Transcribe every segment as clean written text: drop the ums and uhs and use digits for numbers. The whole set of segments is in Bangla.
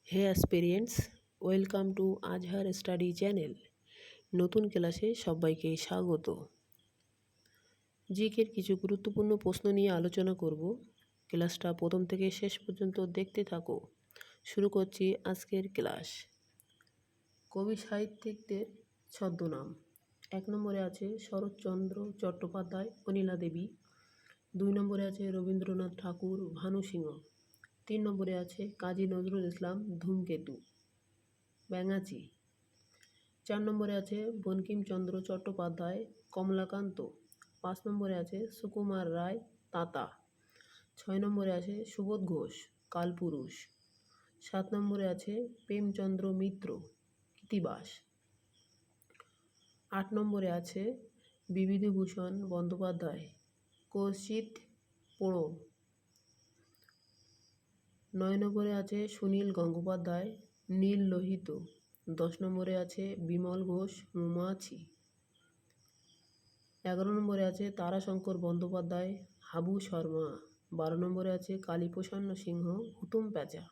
Hey aspirants, welcome to Azhar study channel. নতুন ক্লাসে সবাইকে স্বাগত। জিকের কিছু গুরুত্বপূর্ণ প্রশ্ন নিয়ে আলোচনা করব। ক্লাসটা প্রথম থেকে শেষ পর্যন্ত দেখতে থাকো। শুরু করছি আজকের ক্লাস। কবি সাহিত্যিকদের ছদ্মনাম। 1 নম্বরে আছে শরৎচন্দ্র চট্টোপাধ্যায়, অনিলা দেবী। 2 নম্বরে আছে রবীন্দ্রনাথ ঠাকুর, ভানু সিংহ। 3 নম্বরে আছে কাজী নজরুল ইসলাম, ধূমকেতু, ব্যাঙাচি। 4 নম্বরে আছে বঙ্কিমচন্দ্র চট্টোপাধ্যায়, কমলাকান্ত। 5 নম্বরে আছে সুকুমার রায়, তাতা। 6 নম্বরে আছে সুবোধ ঘোষ, কালপুরুষ। 7 নম্বরে আছে প্রেমচন্দ্র মিত্র, কৃত্তিবাস। 8 নম্বরে আছে বিভূতিভূষণ বন্দ্যোপাধ্যায়, কৌশিক পোড়ো। 9 নম্বরে আছে সুনীল গঙ্গোপাধ্যায়, নীল লোহিত। 10 নম্বরে আছে বিমল ঘোষ, মৌমাছি। 11 নম্বরে আছে তারাশঙ্কর বন্দ্যোপাধ্যায়, হাবু শর্মা। 12 নম্বরে আছে কালীপ্রসন্ন সিংহ, হুতুম প্যাঁচা।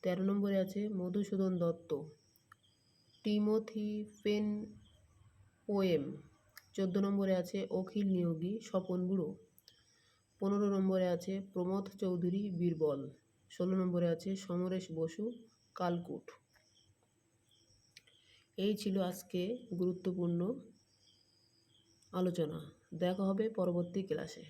13 নম্বরে আছে Madhusudan Dutt, Timothy Penpoem. 14 নম্বরে আছে অখিল নিয়োগী, স্বপন বুড়ো। 15 নম্বরে আছে প্রমথ চৌধুরী, বীরবল। 16 নম্বরে আছে সমরেশ বসু, কালকুট। এই ছিল আজকে গুরুত্বপূর্ণ আলোচনা। দেখা হবে পরবর্তী ক্লাসে।